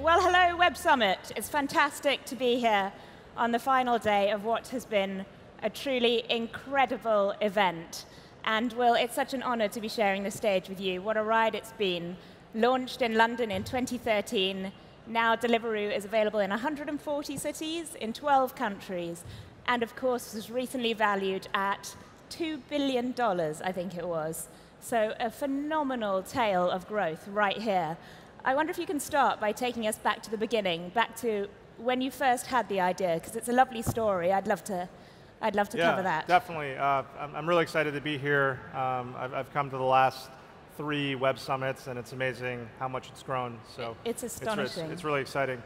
Well, hello, Web Summit. It's fantastic to be here on the final day of what has been a truly incredible event. And Will, it's such an honor to be sharing the stage with you. What a ride it's been. Launched in London in 2013, now Deliveroo is available in 140 cities in 12 countries, and of course was recently valued at $2 billion, I think it was. So a phenomenal tale of growth right here. I wonder if you can start by taking us back to the beginning, back to when you first had the idea, because it's a lovely story. I'd love to cover that. Definitely. I'm really excited to be here. I've come to the last 3 web summits, and it's amazing how much it's grown. So it's astonishing. It's really exciting.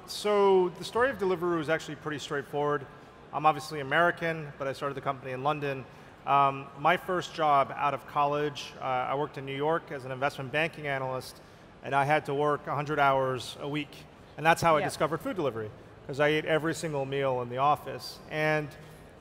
So the story of Deliveroo is actually pretty straightforward. I'm obviously American, but I started the company in London. My first job out of college, I worked in New York as an investment banking analyst, and I had to work 100 hours a week. And that's how I discovered food delivery, because I ate every single meal in the office. And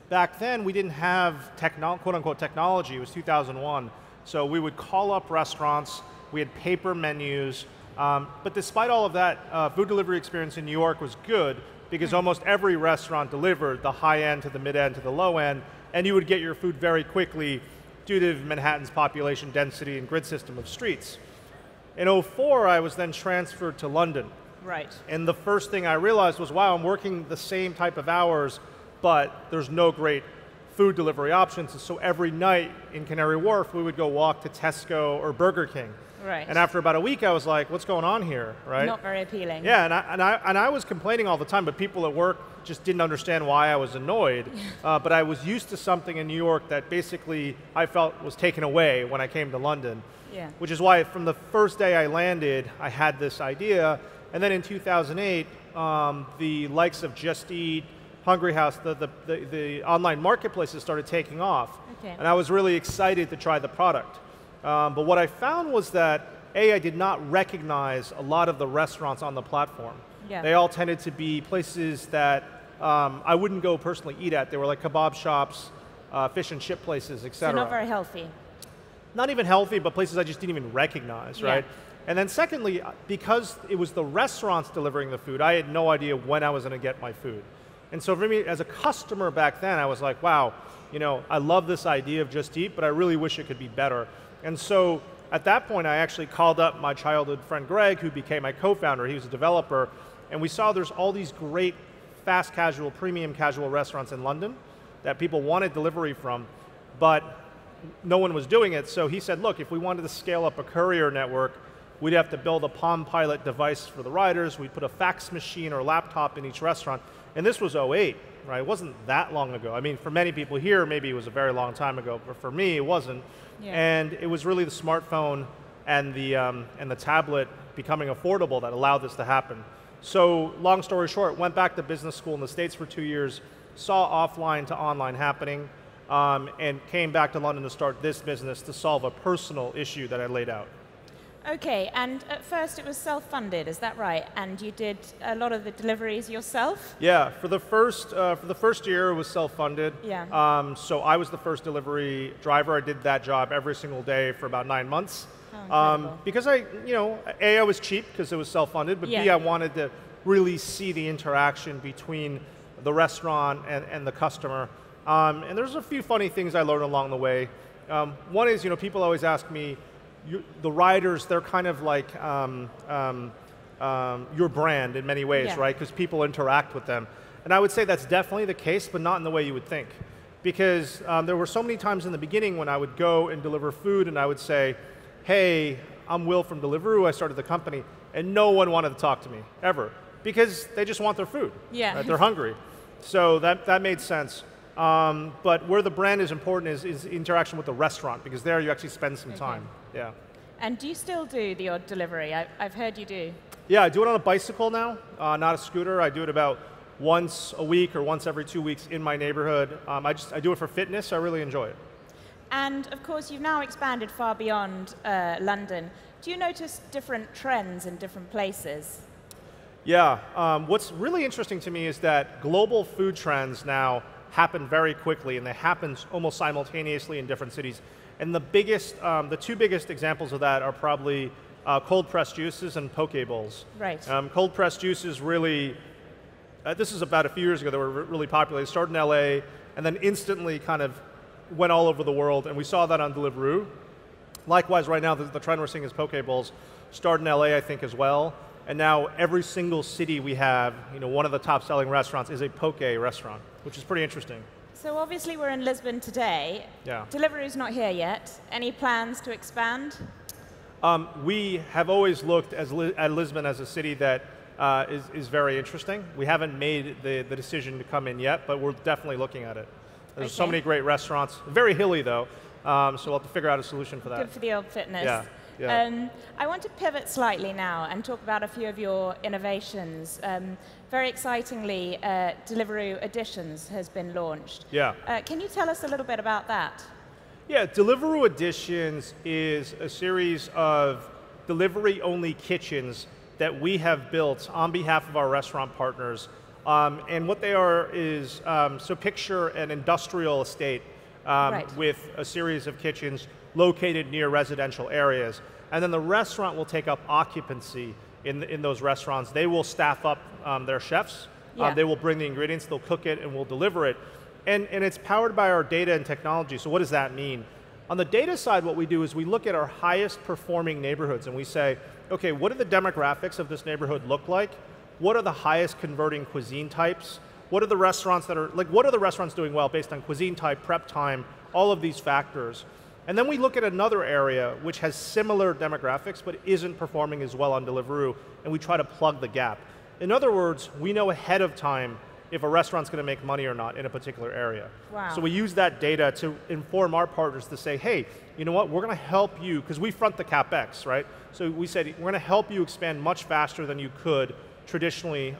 back then, we didn't have quote unquote technology. It was 2001. So we would call up restaurants, we had paper menus, but despite all of that, food delivery experience in New York was good, because almost every restaurant delivered the high end to the mid end to the low end, and you would get your food very quickly due to Manhattan's population density and grid system of streets. In '04, I was then transferred to London. Right. And the first thing I realized was, wow, I'm working the same type of hours, but there's no great food delivery options. And so every night in Canary Wharf, we would go walk to Tesco or Burger King. Right. And after about a week, I was like, what's going on here, right? Not very appealing. Yeah, and I was complaining all the time, but people at work just didn't understand why I was annoyed. But I was used to something in New York that basically I felt was taken away when I came to London. Yeah. Which is why from the first day I landed, I had this idea. And then in 2008, the likes of Just Eat, Hungry House, the online marketplaces started taking off. Okay. And I was really excited to try the product. But what I found was that, I did not recognize a lot of the restaurants on the platform. Yeah. They all tended to be places that I wouldn't go personally eat at. They were like kebab shops, fish and chip places, et cetera. So not very healthy. Not even healthy, but places I just didn't even recognize, right? And then secondly, because it was the restaurants delivering the food, I had no idea when I was going to get my food. And so for me, as a customer back then, I was like, wow, I love this idea of Just Eat, but I really wish it could be better. And so at that point, I actually called up my childhood friend Greg, who became my co-founder. He was a developer. And we saw there's all these great fast casual, premium casual restaurants in London that people wanted delivery from, but no one was doing it. So he said, look, if we wanted to scale up a courier network, we'd have to build a Palm Pilot device for the riders. We'd put a fax machine or laptop in each restaurant. And this was '08, right? It wasn't that long ago. I mean, for many people here, maybe it was a very long time ago, but for me, it wasn't. Yeah. And it was really the smartphone and the tablet becoming affordable that allowed this to happen. So long story short, went back to business school in the States for 2 years, saw offline to online happening, and came back to London to start this business to solve a personal issue that I laid out. Okay, and at first it was self-funded, is that right? And you did a lot of the deliveries yourself? Yeah, for the first year it was self-funded. Yeah. So I was the first delivery driver. I did that job every single day for about 9 months. Oh, because I was cheap because it was self-funded, but B, I wanted to really see the interaction between the restaurant and the customer. And there's a few funny things I learned along the way. One is, people always ask me, the riders, they're kind of like your brand in many ways, right? Because people interact with them. And I would say that's definitely the case, but not in the way you would think. Because there were so many times in the beginning when I would go and deliver food and I would say, hey, I'm Will from Deliveroo, I started the company, and no one wanted to talk to me, ever. Because they just want their food. Yeah. Right? They're hungry. So that made sense. But where the brand is important is interaction with the restaurant, because there you actually spend some time. Yeah. And do you still do the odd delivery? I've heard you do. Yeah, I do it on a bicycle now, not a scooter. I do it about once a week or once every 2 weeks in my neighborhood. I do it for fitness, so I really enjoy it. And of course, you've now expanded far beyond London. Do you notice different trends in different places? Yeah, what's really interesting to me is that global food trends now happen very quickly, and they happen almost simultaneously in different cities. And the 2 biggest examples of that are probably cold pressed juices and poke bowls. Right. Cold pressed juices really, this is about a few years ago, they were really popular. They started in LA and then instantly kind of went all over the world, and we saw that on Deliveroo. Likewise, right now, the trend we're seeing is poke bowls. Started in LA, I think, as well. And now every single city we have, one of the top selling restaurants is a poke restaurant, which is pretty interesting. So obviously we're in Lisbon today. Yeah. Deliveroo's not here yet. Any plans to expand? We have always looked at Lisbon as a city that is very interesting. We haven't made the decision to come in yet, but we're definitely looking at it. There's so many great restaurants. Very hilly, though, so we'll have to figure out a solution for that. Good for the old fitness. Yeah. Yeah. I want to pivot slightly now and talk about a few of your innovations. Very excitingly, Deliveroo Editions has been launched. Yeah. Can you tell us a little bit about that? Yeah, Deliveroo Editions is a series of delivery-only kitchens that we have built on behalf of our restaurant partners. And what they are is, so picture an industrial estate with a series of kitchens located near residential areas. And then the restaurant will take up occupancy in those restaurants. They will staff up their chefs. Yeah. They will bring the ingredients, they'll cook it, and we'll deliver it. And it's powered by our data and technology. So what does that mean? On the data side, what we do is we look at our highest performing neighborhoods and we say, okay, what do the demographics of this neighborhood look like? What are the highest converting cuisine types? What are the restaurants what are the restaurants doing well based on cuisine type, prep time, all of these factors? And then we look at another area which has similar demographics but isn't performing as well on Deliveroo, and we try to plug the gap. In other words, we know ahead of time if a restaurant's going to make money or not in a particular area. Wow. So we use that data to inform our partners to say, hey, you know what, we're going to help you, because we front the CapEx, right? So we said, we're going to help you expand much faster than you could traditionally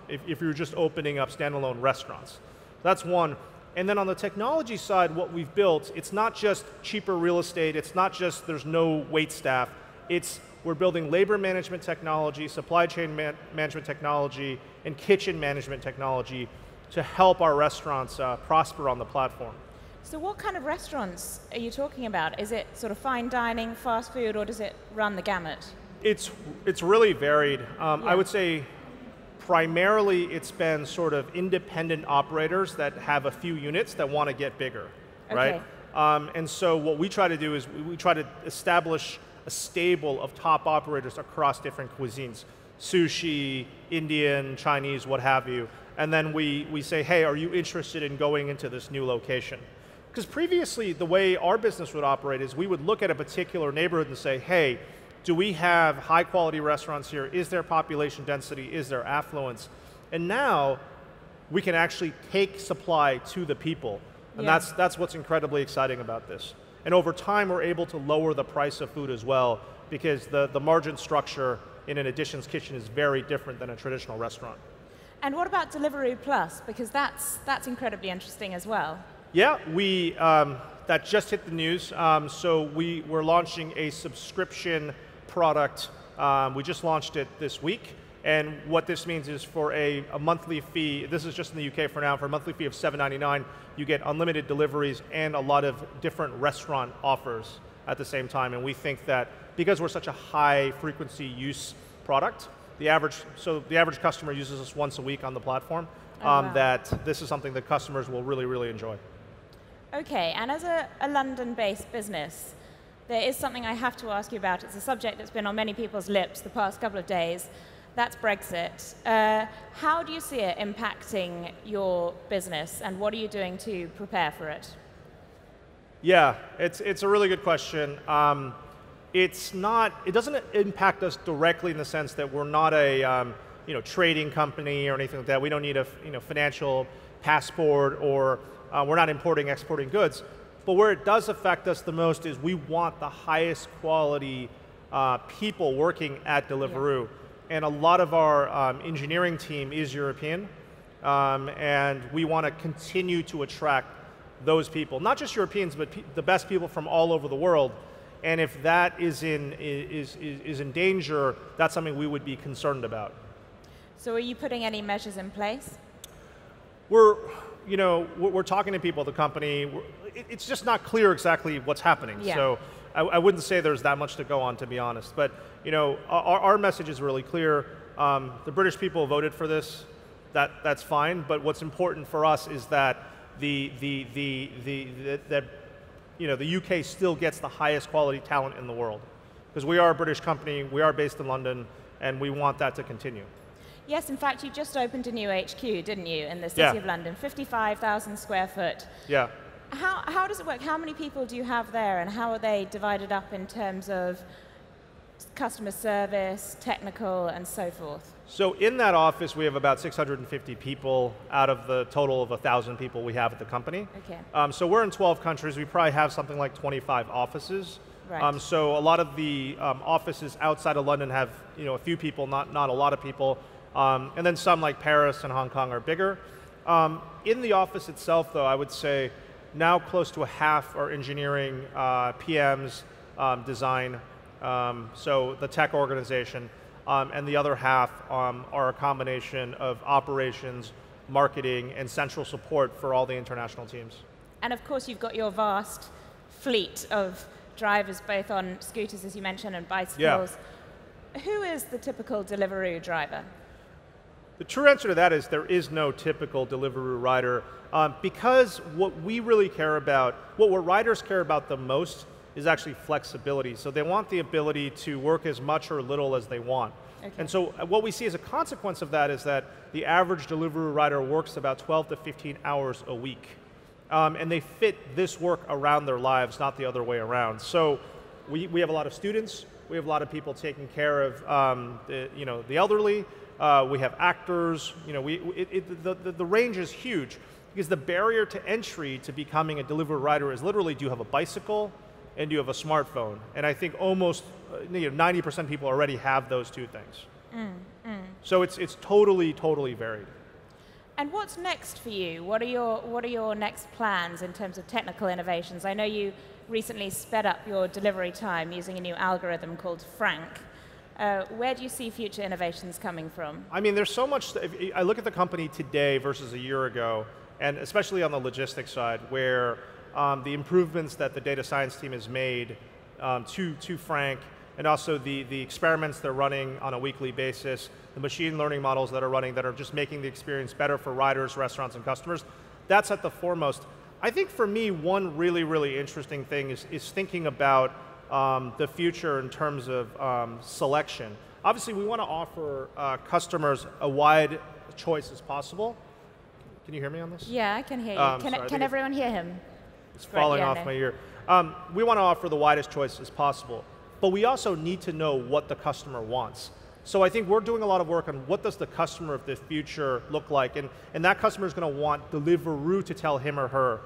if you were just opening up standalone restaurants. That's one. And then on the technology side, what we've built, it's not just cheaper real estate, it's not just there's no wait staff, we're building labor management technology, supply chain management technology, and kitchen management technology to help our restaurants prosper on the platform. So what kind of restaurants are you talking about? Is it sort of fine dining, fast food, or does it run the gamut? It's really varied. I would say primarily it's been sort of independent operators that have a few units that want to get bigger, right? And so what we try to do is we try to establish a stable of top operators across different cuisines, sushi, Indian, Chinese, what have you. And then we say, hey, are you interested in going into this new location? Because previously, the way our business would operate is we would look at a particular neighborhood and say, hey, do we have high quality restaurants here? Is there population density? Is there affluence? And now we can actually take supply to the people. And that's what's incredibly exciting about this. And over time, we're able to lower the price of food as well, because the margin structure in an Editions kitchen is very different than a traditional restaurant. And what about Deliveroo Plus? Because that's incredibly interesting as well. Yeah, that just hit the news. So we're launching a subscription product. We just launched it this week. And what this means is for a monthly fee, this is just in the UK for now, for a monthly fee of $7.99, you get unlimited deliveries and a lot of different restaurant offers at the same time. And we think that because we're such a high frequency use product, the average customer uses us once a week on the platform, wow, that this is something that customers will really, really enjoy. Okay, and as a London-based business, there is something I have to ask you about. It's a subject that's been on many people's lips the past couple of days. That's Brexit. How do you see it impacting your business, and what are you doing to prepare for it? Yeah, it's a really good question. It doesn't impact us directly in the sense that we're not a trading company or anything like that. We don't need a financial passport, or we're not importing, exporting goods. But where it does affect us the most is we want the highest quality people working at Deliveroo. Yeah. And a lot of our engineering team is European, and we want to continue to attract those people, not just Europeans, but the best people from all over the world. And if that is in danger, that's something we would be concerned about. So are you putting any measures in place? We're talking to people at the company. It's just not clear exactly what's happening. Yeah. So I wouldn't say there's that much to go on, to be honest. But our message is really clear. The British people voted for this. That's fine. But what's important for us is that the UK still gets the highest quality talent in the world, because we are a British company, we are based in London, and we want that to continue. Yes, in fact, you just opened a new HQ, didn't you, in the City of London, 55,000 square foot. Yeah. How does it work? How many people do you have there, and how are they divided up in terms of customer service, technical, and so forth? So in that office, we have about 650 people out of the total of 1,000 people we have at the company. Okay. So we're in 12 countries. We probably have something like 25 offices. Right. So a lot of the offices outside of London have a few people, not a lot of people. And then some like Paris and Hong Kong are bigger. In the office itself, though, I would say now close to a half are engineering, PMs, design, so the tech organization, and the other half are a combination of operations, marketing, and central support for all the international teams. And of course, you've got your vast fleet of drivers, both on scooters, as you mentioned, and bicycles. Yeah. Who is the typical Deliveroo driver? The true answer to that is there is no typical Deliveroo rider, because what we really care about, what riders care about the most is actually flexibility. So they want the ability to work as much or little as they want. Okay. And so what we see as a consequence of that is that the average Deliveroo rider works about 12 to 15 hours a week. And they fit this work around their lives, not the other way around. So we have a lot of students, we have a lot of people taking care of the elderly, we have actors, the range is huge, because the barrier to entry to becoming a Deliveroo rider is literally, do you have a bicycle and do you have a smartphone? And I think almost 90% of people already have those two things. So it's totally, totally varied. And what's next for you? What are your next plans in terms of technical innovations? I know you recently sped up your delivery time using a new algorithm called Frank. Where do you see future innovations coming from? I mean, there's so much. If I look at the company today versus a year ago, and especially on the logistics side, where the improvements that the data science team has made to Frank, and also the experiments they're running on a weekly basis, the machine learning models that are running that are just making the experience better for riders, restaurants, and customers, that's at the foremost. I think for me, one really, really interesting thing is thinking about the future in terms of selection. Obviously, we want to offer customers a wide choice as possible. Can you hear me on this? Yeah, I can hear you. Can everyone hear him? It's falling off my ear. We want to offer the widest choice as possible, but we also need to know what the customer wants. So I think we're doing a lot of work on what does the customer of the future look like, and that customer is going to want Deliveroo to tell him or her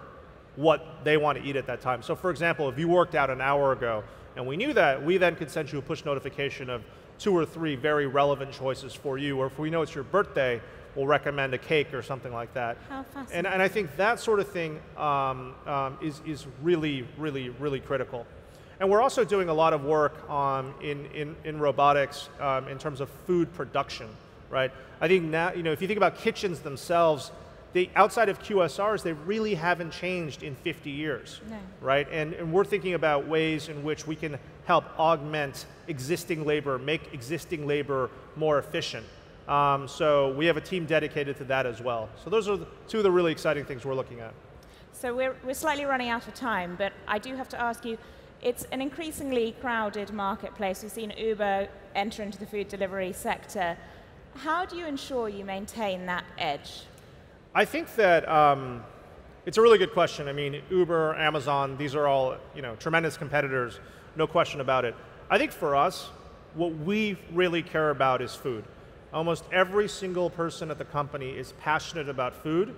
what they want to eat at that time. So for example, if you worked out an hour ago and we knew that, we then could send you a push notification of 2 or 3 very relevant choices for you, or if we know it's your birthday, we'll recommend a cake or something like that. How fascinating. And I think that sort of thing is really, really, really critical. And we're also doing a lot of work in robotics in terms of food production, right? I think now, if you think about kitchens themselves, outside of QSRs, they really haven't changed in 50 years, no. Right? And we're thinking about ways in which we can help augment existing labor, make existing labor more efficient. So we have a team dedicated to that as well. So those are two of the really exciting things we're looking at. So we're slightly running out of time, but I do have to ask you, it's an increasingly crowded marketplace. We've seen Uber enter into the food delivery sector. How do you ensure you maintain that edge? I think that it's a really good question. I mean, Uber, Amazon, these are all tremendous competitors, no question about it. I think for us, what we really care about is food. Almost every single person at the company is passionate about food.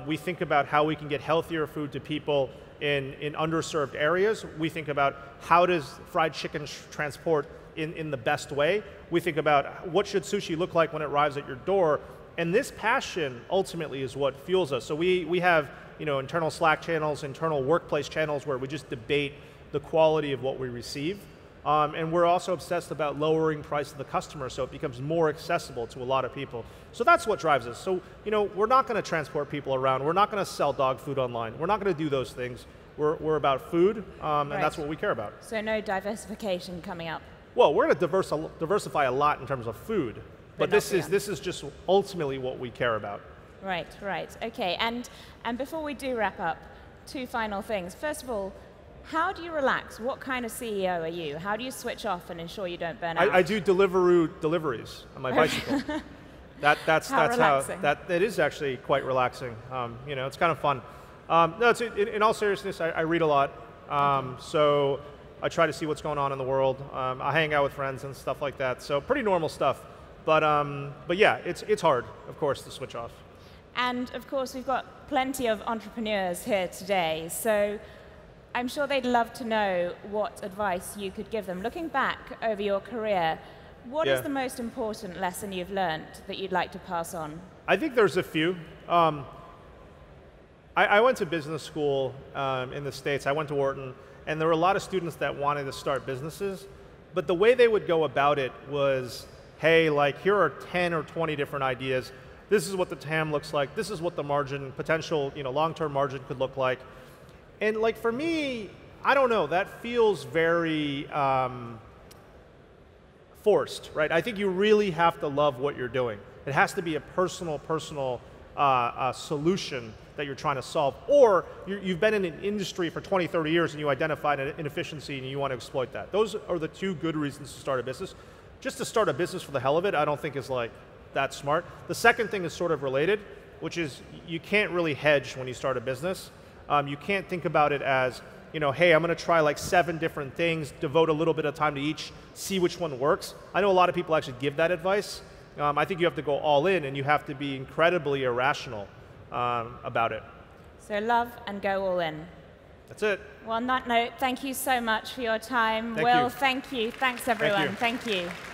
We think about how we can get healthier food to people in underserved areas. We think about how does fried chicken transport in the best way. We think about what should sushi look like when it arrives at your door. And this passion ultimately is what fuels us. So we have internal Slack channels, internal workplace channels where we just debate the quality of what we receive. And we're also obsessed about lowering price to the customer so it becomes more accessible to a lot of people. So that's what drives us. So we're not going to transport people around. We're not going to sell dog food online. We're not going to do those things. We're about food, and that's what we care about. So no diversification coming up. Well, we're going to diversify a lot in terms of food, but this is just ultimately what we care about. Right, right. Okay, and before we do wrap up, two final things. First of all, how do you relax? What kind of CEO are you? How do you switch off and ensure you don't burn out? I do Deliveroo deliveries on my bicycle. That's how it is actually quite relaxing. You know, it's kind of fun. No, in all seriousness, I read a lot. So I try to see what's going on in the world. I hang out with friends and stuff like that. So pretty normal stuff. But yeah, it's hard, of course, to switch off. And of course, we've got plenty of entrepreneurs here today. So I'm sure they'd love to know what advice you could give them. Looking back over your career, what is the most important lesson you've learned that you'd like to pass on? I think there's a few. I went to business school in the States. I went to Wharton, and there were a lot of students that wanted to start businesses, but the way they would go about it was, hey, like, here are 10 or 20 different ideas. This is what the TAM looks like. This is what the margin, potential, long-term margin could look like. And like for me, I don't know, that feels very forced, right? I think you really have to love what you're doing. It has to be a personal solution that you're trying to solve. Or you've been in an industry for 20, 30 years and you identified an inefficiency and you want to exploit that. Those are the two good reasons to start a business. Just to start a business for the hell of it, I don't think is like that smart. The second thing is sort of related, which is you can't really hedge when you start a business. You can't think about it as, hey, I'm going to try like 7 different things, devote a little bit of time to each, see which one works. I know a lot of people actually give that advice. I think you have to go all in and you have to be incredibly irrational about it. So love and go all in. That's it. Well, on that note, thank you so much for your time. Thank Will, you. thank you. Thanks, everyone. Thank you. Thank you.